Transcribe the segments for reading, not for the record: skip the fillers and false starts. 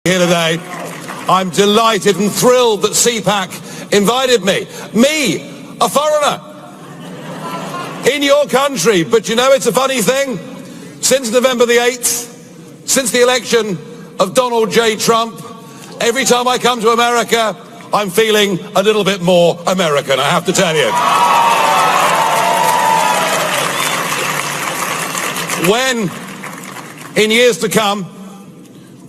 Here today. I'm delighted and thrilled that Cpac invited me, a foreigner, in your country. But you know, it's a funny thing. Since November the 8th, since the election of Donald J. Trump, every time I come to America, I'm feeling a little bit more American, I have to tell you. When, in years to come,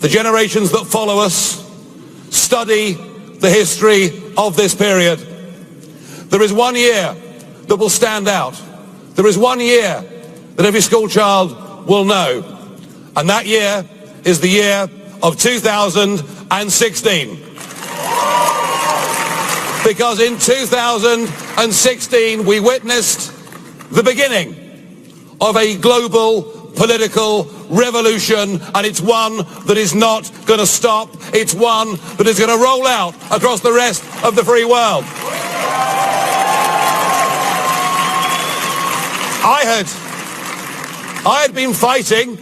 the generations that follow us study the history of this period, there is one year that will stand out. There is one year that every school child will know. And that year is the year of 2016. Because in 2016 we witnessed the beginning of a global political revolution, and it's one that is not going to stop. It's one that is going to roll out across the rest of the free world. I had been fighting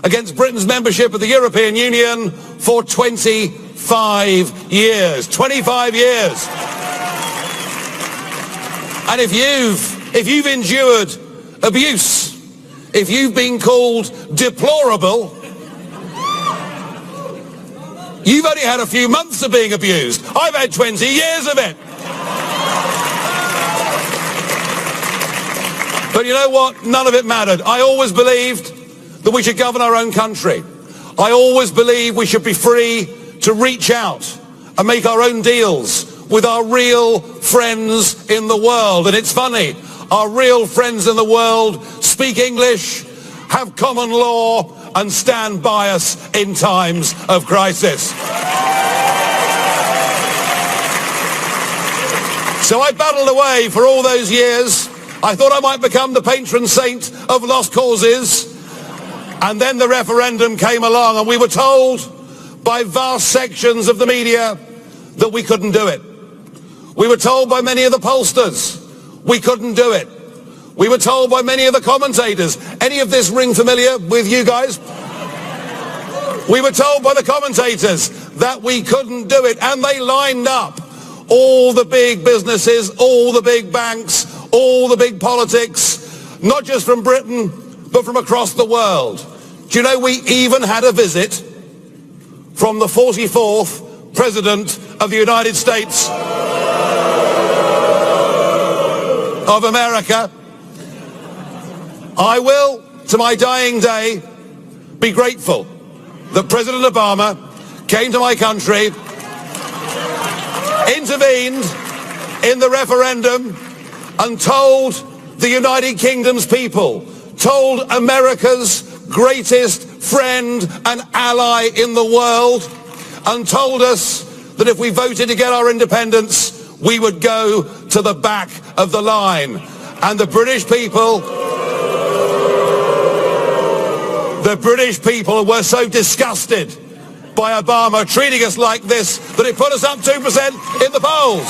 against Britain's membership of the European Union for 25 years. 25 years. And if you've endured abuse, if you've been called deplorable, you've only had a few months of being abused. I've had 20 years of it. But you know what? None of it mattered. I always believed that we should govern our own country. I always believed we should be free to reach out and make our own deals with our real friends in the world. And it's funny, our real friends in the world speak English, have common law, and stand by us in times of crisis. So I battled away for all those years. I thought I might become the patron saint of lost causes. And then the referendum came along, and we were told by vast sections of the media that we couldn't do it. We were told by many of the pollsters we couldn't do it. We were told by many of the commentators. Any of this ring familiar with you guys? We were told by the commentators that we couldn't do it, and they lined up all the big businesses, all the big banks, all the big politics, not just from Britain, but from across the world. Do you know we even had a visit from the 44th President of the United States of America? I will, to my dying day, be grateful that President Obama came to my country, intervened in the referendum, and told the United Kingdom's people, told America's greatest friend and ally in the world, and told us that if we voted to get our independence, we would go to the back of the line. And the British people were so disgusted by Obama treating us like this that it put us up 2% in the polls.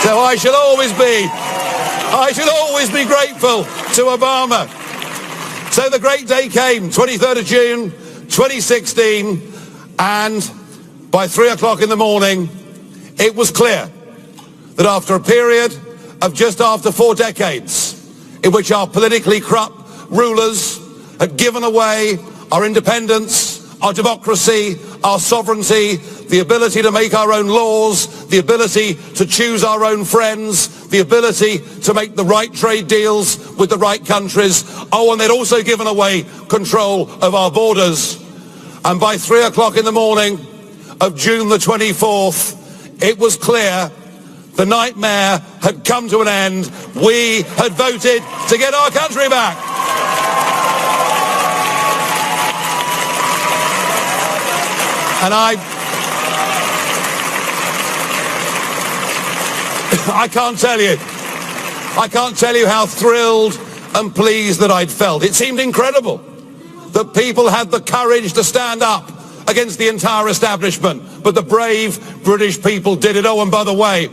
So I shall always be grateful to Obama. So the great day came, 23rd of June, 2016, and by 3 o'clock in the morning, it was clear that after a period of just after 4 decades in which our politically corrupt rulers had given away our independence, our democracy, our sovereignty, the ability to make our own laws, the ability to choose our own friends, the ability to make the right trade deals with the right countries. Oh, and they'd also given away control of our borders. And by 3 o'clock in the morning of June the 24th, it was clear the nightmare had come to an end. We had voted to get our country back. And I can't tell you how thrilled and pleased that I'd felt. It seemed incredible that people had the courage to stand up against the entire establishment. But the brave British people did it. Oh, and by the way,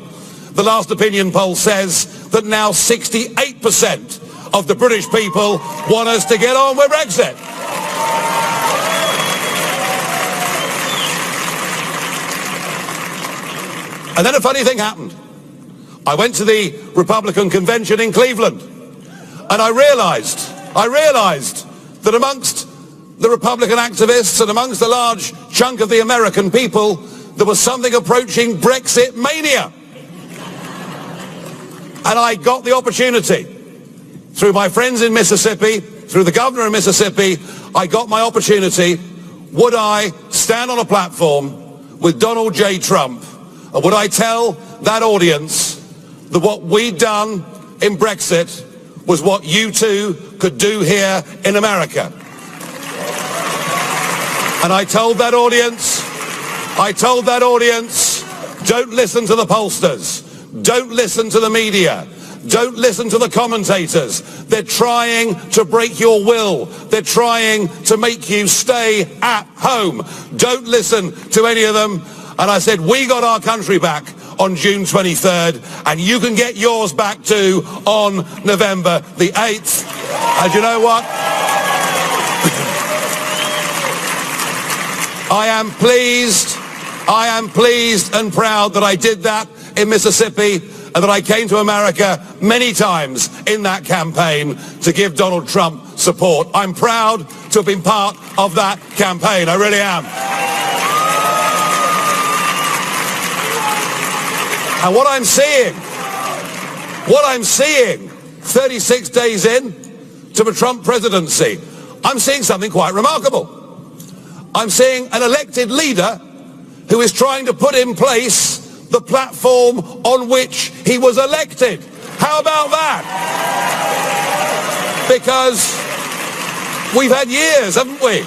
the last opinion poll says that now 68% of the British people want us to get on with Brexit. And then a funny thing happened. I went to the Republican convention in Cleveland, and I realized that amongst the Republican activists and amongst a large chunk of the American people, there was something approaching Brexit mania. And I got the opportunity, through my friends in Mississippi, through the governor of Mississippi, I got my opportunity. Would I stand on a platform with Donald J. Trump, and would I tell that audience that what we'd done in Brexit was what you too could do here in America? And I told that audience, don't listen to the pollsters. Don't listen to the media. Don't listen to the commentators. They're trying to break your will. They're trying to make you stay at home. Don't listen to any of them. And I said, we got our country back on June 23rd, and you can get yours back too on November the 8th. And you know what? I am pleased and proud that I did that in Mississippi, and that I came to America many times in that campaign to give Donald Trump support. I'm proud to have been part of that campaign. I really am. And what I'm seeing 36 days in to the Trump presidency, I'm seeing something quite remarkable. I'm seeing an elected leader who is trying to put in place the platform on which he was elected. How about that? Because we've had years, haven't we,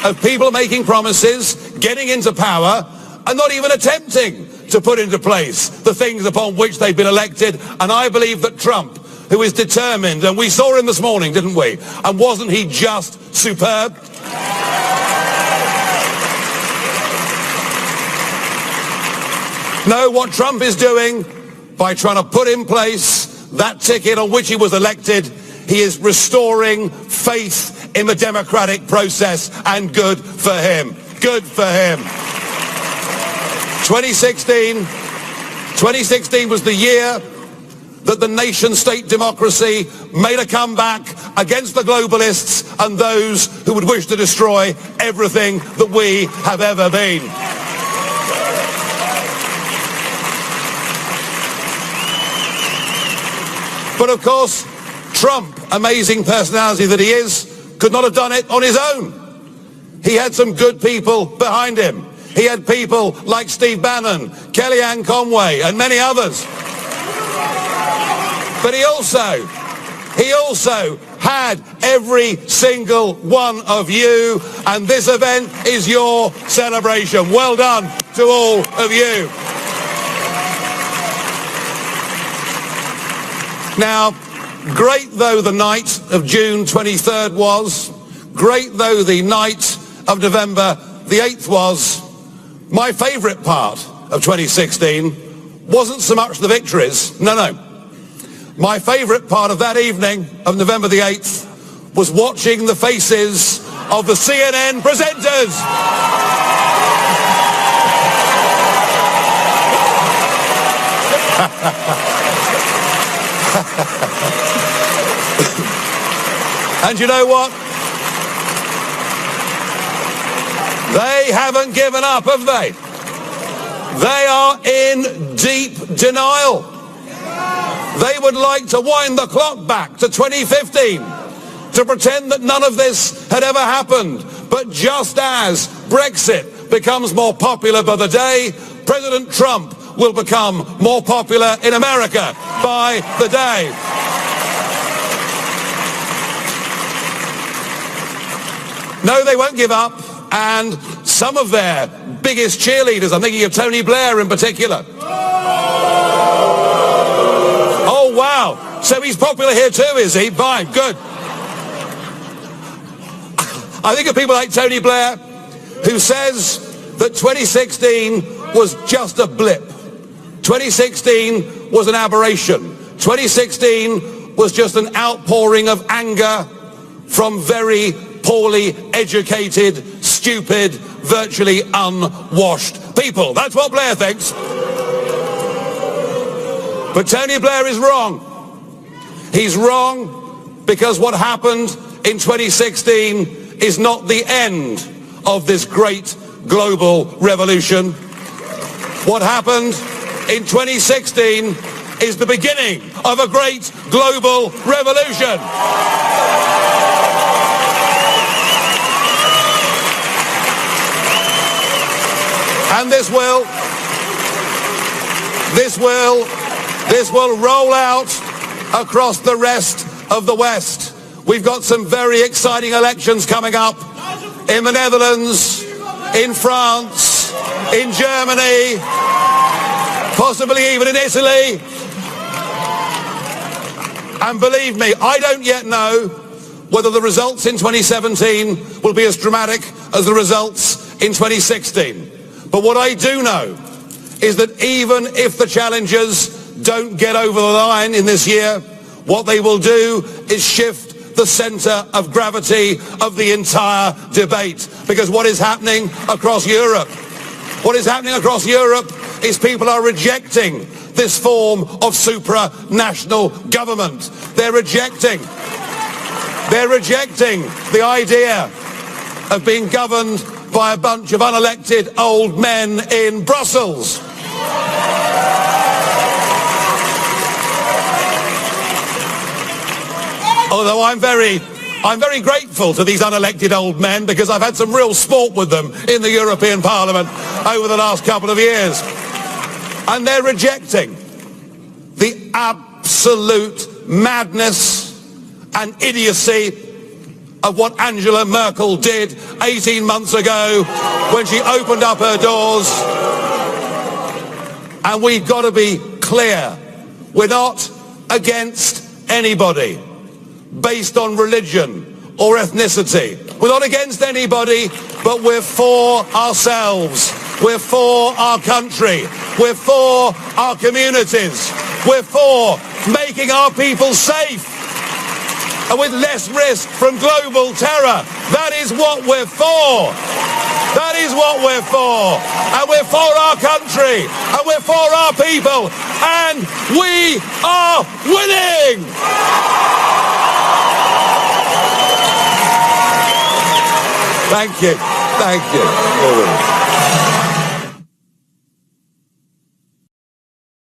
of people making promises, getting into power, and not even attempting to put into place the things upon which they've been elected. And I believe that Trump, who is determined, and we saw him this morning, didn't we? And wasn't he just superb? No, what Trump is doing, by trying to put in place that ticket on which he was elected, he is restoring faith in the democratic process, and good for him. Good for him. 2016 was the year that the nation-state democracy made a comeback against the globalists and those who would wish to destroy everything that we have ever been. But of course, Trump, amazing personality that he is, could not have done it on his own. He had some good people behind him. He had people like Steve Bannon, Kellyanne Conway, and many others. But he also had every single one of you, and this event is your celebration. Well done to all of you. Now, great though the night of June 23rd was, great though the night of November the 8th was, my favourite part of 2016 wasn't so much the victories. No. My favourite part of that evening of November the 8th was watching the faces of the CNN presenters. And you know what? They haven't given up, have they? They are in deep denial. They would like to wind the clock back to 2015 to pretend that none of this had ever happened. But just as Brexit becomes more popular by the day, President Trump will become more popular in America by the day. No, they won't give up, and some of their biggest cheerleaders, I'm thinking of Tony Blair in particular. Oh, wow. So he's popular here too, is he? Fine, good. I think of people like Tony Blair, who says that 2016 was just a blip. 2016 was an aberration. 2016 was just an outpouring of anger from very poorly educated, stupid, virtually unwashed people. That's what Blair thinks. But Tony Blair is wrong. He's wrong because what happened in 2016 is not the end of this great global revolution. What happened in 2016 is the beginning of a great global revolution. And this will roll out across the rest of the West. We've got some very exciting elections coming up in the Netherlands, in France, in Germany, possibly even in Italy. And believe me, I don't yet know whether the results in 2017 will be as dramatic as the results in 2016. But what I do know is that even if the challengers don't get over the line in this year, what they will do is shift the centre of gravity of the entire debate. Because what is happening across Europe is people are rejecting this form of supranational government. They're rejecting the idea of being governed by a bunch of unelected old men in Brussels. Although I'm very grateful to these unelected old men because I've had some real sport with them in the European Parliament over the last couple of years. And they're rejecting the absolute madness and idiocy of what Angela Merkel did 18 months ago when she opened up her doors. And we've got to be clear. We're not against anybody based on religion or ethnicity. We're not against anybody, but we're for ourselves. We're for our country. We're for our communities. We're for making our people safe and with less risk from global terror. That is what we're for. That is what we're for. And we're for our country. And we're for our people. And we are winning! Thank you. Thank you.